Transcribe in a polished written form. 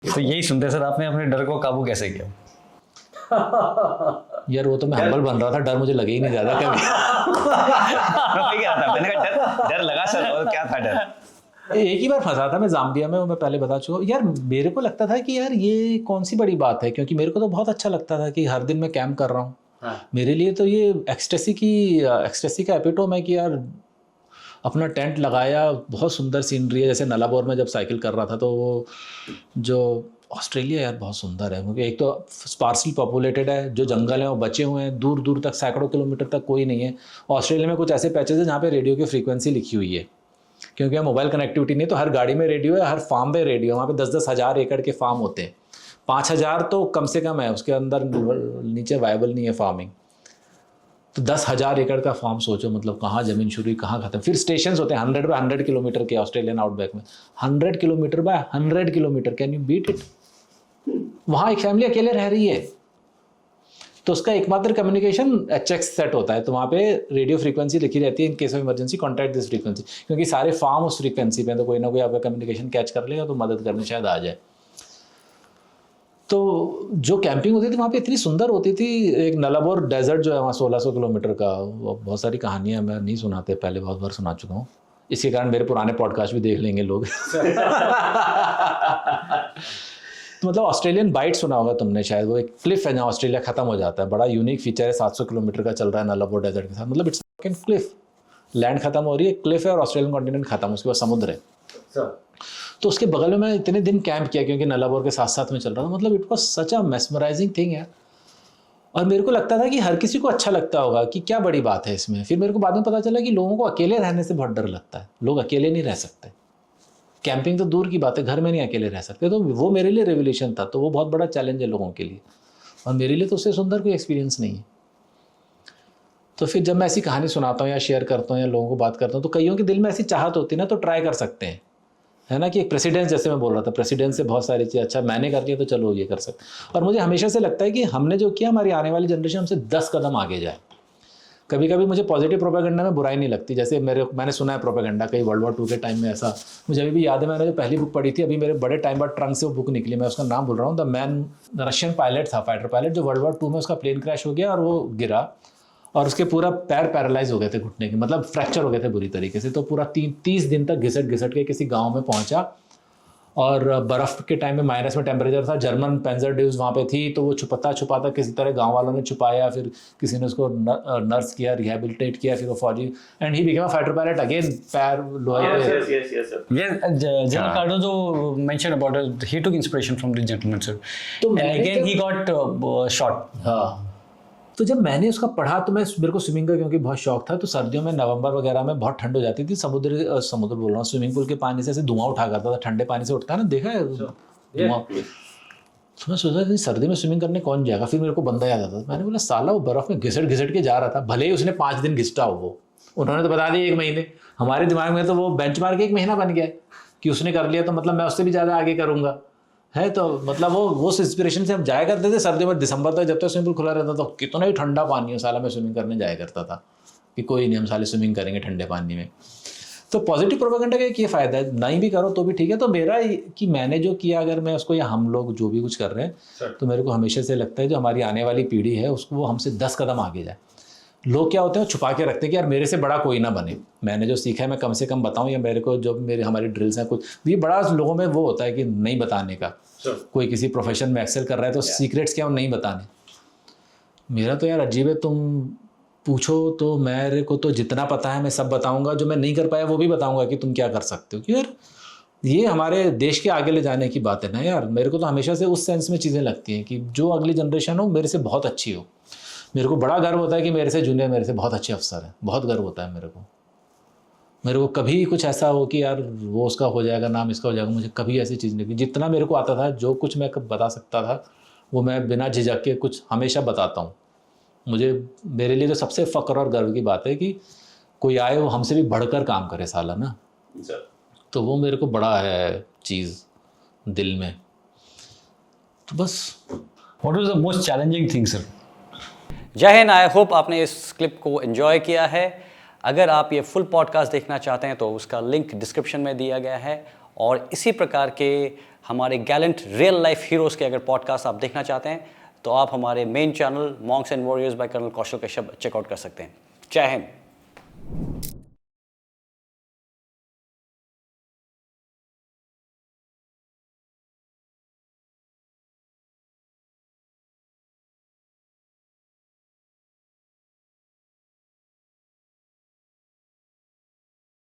तो यही सुनते सर, आपने अपने डर को काबू कैसे किया? यार वो तो मैं हम्बल बन रहा था, डर मुझे लगे ही नहीं ज्यादा कभी। वही कह रहा था, मैंने कहा डर लगा सर, और क्या था डर? एक ही बार फंसा था मैं जाम्बिया में, वो मैं पहले बता चुका हूँ। यार मेरे को लगता था कि यार ये कौन सी बड़ी बात है, क्योंकि मेरे को तो बहुत अच्छा लगता था कि हर दिन मैं कैंप कर रहा हूँ। मेरे लिए तो ये एक्सटेसी का एपिटोम है कि यार अपना टेंट लगाया, बहुत सुंदर सीनरी है। जैसे नलाबोर में जब साइकिल कर रहा था तो वो जो ऑस्ट्रेलिया यार बहुत सुंदर है, क्योंकि एक तो स्पार्सली पॉपुलेटेड है, जो जंगल हैं वो बचे हुए हैं, दूर दूर तक सैकड़ों किलोमीटर तक कोई नहीं है। ऑस्ट्रेलिया में कुछ ऐसे पैचेज हैं जहाँ पे रेडियो की फ्रीक्वेंसी लिखी हुई है, क्योंकि यहाँ मोबाइल कनेक्टिविटी नहीं, तो हर गाड़ी में रेडियो है, हर फार्म पे रेडियो है। वहाँ पे 10-10 हज़ार एकड़ के फार्म होते हैं, 5,000 तो कम से कम है, उसके अंदर नीचे वायबल नहीं है फार्मिंग। तो 10,000 एकड़ का फार्म सोचो, मतलब कहाँ ज़मीन शुरू हुई कहाँ खत्म। फिर स्टेशन होते हैं 100 बाय 100 किलोमीटर के ऑस्ट्रेलियन आउटबैक में, 100 kilometre by 100 kilometre, can you beat it? वहाँ एक फैमिली अकेले रह रही है, तो उसका एकमात्र कम्युनिकेशन HX सेट होता है, तो वहाँ पे रेडियो फ्रीक्वेंसी लिखी रहती है, in case of emergency contact this frequency, क्योंकि सारे फार्म उस फ्रीक्वेंसी पे हैं, तो कोई ना कोई आपका कम्युनिकेशन कैच कर लेगा तो मदद करने शायद आ जाए। तो जो कैंपिंग होती थी वहाँ पे इतनी सुंदर होती थी। एक नलाबोर डेजर्ट जो है वहाँ 1600 किलोमीटर का, बहुत सारी कहानियाँ मैं नहीं सुनाते, पहले बहुत बार सुना चुका हूँ, इसके कारण मेरे पुराने पॉडकास्ट भी देख लेंगे लोग। तो मतलब ऑस्ट्रेलियन बाइट सुना होगा तुमने शायद, वो एक क्लिफ है जहाँ ऑस्ट्रेलिया खत्म हो जाता है, बड़ा यूनिक फीचर है, 700 किलोमीटर का चल रहा है नलाबोर डेजर्ट के साथ। मतलब इट्स क्लिफ, लैंड खत्म हो रही है, क्लिफ है, और ऑस्ट्रेलियन कॉन्टिनेंट खत्म, उसके बाद समुद्र है। तो उसके बगल में मैं इतने दिन कैंप किया, क्योंकि नलाबोर के साथ साथ में चल रहा था। मतलब it was such a mesmerising thing है, और मेरे को लगता था कि हर किसी को अच्छा लगता होगा, कि क्या बड़ी बात है इसमें। फिर मेरे को बाद में पता चला कि लोगों को अकेले रहने से बहुत डर लगता है, लोग अकेले नहीं रह सकते। कैंपिंग तो दूर की बात है, घर में नहीं अकेले रह सकते। तो वो मेरे लिए रेवोल्यूशन था, तो वो बहुत बड़ा चैलेंज है लोगों के लिए, और मेरे लिए तो उससे सुंदर कोई एक्सपीरियंस नहीं है। तो फिर जब मैं ऐसी कहानी सुनाता हूँ या शेयर करता हूँ या लोगों को बात करता हूँ, तो कईयों के दिल में ऐसी चाहत होती है ना, तो ट्राई कर सकते हैं, है ना, कि एक प्रेसिडेंस, जैसे मैं बोल रहा था, प्रेसिडेंस से बहुत सारी चीज़, अच्छा मैंने कर लिया तो चलो ये कर सकते। और मुझे हमेशा से लगता है कि हमने जो किया, हमारी आने वाली जनरेशन हमसे 10 कदम आगे जाए। कभी कभी मुझे पॉजिटिव प्रोपेगेंडा में बुराई नहीं लगती, जैसे मैंने सुना है प्रोपेगेंडा कई वर्ल्ड वॉर 2 के टाइम में ऐसा, मुझे अभी भी याद है, मैंने जो पहली बुक पढ़ी थी, अभी मेरे बड़े टाइम बाद ट्रंक से वो बुक निकली, मैं उसका नाम भूल रहा हूँ। द मैन, रशियन पायलट था, फाइटर पायलट, जो वर्ल्ड वॉर 2 में उसका प्लेन क्रैश हो गया और वो गिरा, और उसके पूरा पैर पैरालाइज हो गए थे, घुटने के, मतलब फ्रैक्चर हो गए थे बुरी तरीके से। तो पूरा 30 दिन तक घिसट घिसट के किसी गाँव में पहुँचा, और बर्फ़ के टाइम में माइनस में टेम्परेचर था, जर्मन पैंजर ड्यूज वहाँ पे थी, तो वो छुपाता किसी तरह गांव वालों ने छुपाया, फिर किसी ने उसको नर्स किया, रिहेबिलिटेट किया, फिर वो फौजी, and he became a fighter pilot again, पैर लोहे पे। General Cardozo mentioned about it. He took inspiration from this gentleman, sir. तो And again, he got shot. हाँ, तो जब मैंने उसका पढ़ा तो मेरे को स्विमिंग का क्योंकि बहुत शौक था, तो सर्दियों में नवंबर वगैरह में बहुत ठंड हो जाती थी, समुद्र बोल रहा हूँ, स्विमिंग पूल के पानी से ऐसे धुआं उठा करता था, ठंडे पानी से उठता है ना, देखा है धुआं। तो मैं सोचा था सर्दी में स्विमिंग करने कौन जाएगा, फिर मेरे को बंदा याद आता था, मैंने बोला साला वो बर्फ में घिसट घिसट के जा रहा था, भले ही उसने 5 दिन घिसटा हो, वो उन्होंने तो बता दिया 1 महीने, हमारे दिमाग में तो वो बेंचमार्क 1 महीना बन गया कि उसने कर लिया तो मतलब मैं उससे भी ज़्यादा आगे करूँगा, है। तो मतलब वो इंस्पिरेशन से हम जाया करते थे सर्दियों में, दिसंबर तक जब तक स्विमिंग पूल खुला रहता था, कितना ही ठंडा पानी हो, साला मैं स्विमिंग करने जाया करता था कि कोई नहीं, हम साले स्विमिंग करेंगे ठंडे पानी में। तो पॉजिटिव प्रोपेगेंडा का एक ये फ़ायदा है, नहीं भी करो तो भी ठीक है। तो मेरा कि मैंने जो किया, अगर मैं उसको, या हम लोग जो भी कुछ कर रहे हैं, तो मेरे को हमेशा से लगता है जो हमारी आने वाली पीढ़ी है उसको, वो हमसे 10 कदम आगे जाए। लोग क्या होते हैं, छुपा के रखते हैं कि यार मेरे से बड़ा कोई ना बने, मैंने जो सीखा है मैं कम से कम बताऊं, या मेरे को जो हमारी ड्रिल्स हैं कुछ, ये बड़ा लोगों में वो होता है कि नहीं बताने का। कोई किसी प्रोफेशन में एक्सेल कर रहा है तो सीक्रेट्स क्या, नहीं बताने। मेरा तो यार अजीब है, तुम पूछो तो मेरे को तो जितना पता है मैं सब बताऊंगा, जो मैं नहीं कर पाया वो भी बताऊंगा कि तुम क्या कर सकते हो, कि यार ये हमारे देश के आगे ले जाने की बात है ना यार। मेरे को तो हमेशा से उस सेंस में चीज़ें लगती हैं कि जो अगली जनरेशन हो मेरे से बहुत अच्छी हो। मेरे को बड़ा गर्व होता है कि मेरे से जूनियर मेरे से बहुत अच्छे अफसर हैं, बहुत गर्व होता है मेरे को कभी कुछ ऐसा हो कि यार वो उसका हो जाएगा नाम, इसका हो जाएगा, मुझे कभी ऐसी चीज़ नहीं थी। जितना मेरे को आता था, जो कुछ मैं बता सकता था, वो मैं बिना झिझक के कुछ हमेशा बताता हूँ। मेरे लिए तो सबसे फ़ख्र और गर्व की बात है कि कोई आए वो हमसे भी बढ़कर काम करे साला ना, तो वो मेरे को बड़ा है चीज़ दिल में। तो बस। What was the most challenging thing, sir? जय हिंद। आई होप आपने इस क्लिप को एंजॉय किया है। अगर आप ये फुल पॉडकास्ट देखना चाहते हैं तो उसका लिंक डिस्क्रिप्शन में दिया गया है, और इसी प्रकार के हमारे गैलेंट रियल लाइफ हीरोज़ के अगर पॉडकास्ट आप देखना चाहते हैं तो आप हमारे main channel monks and warriors by colonel Kaushal Kashyap checkout कर सकते हैं। जय हिंद।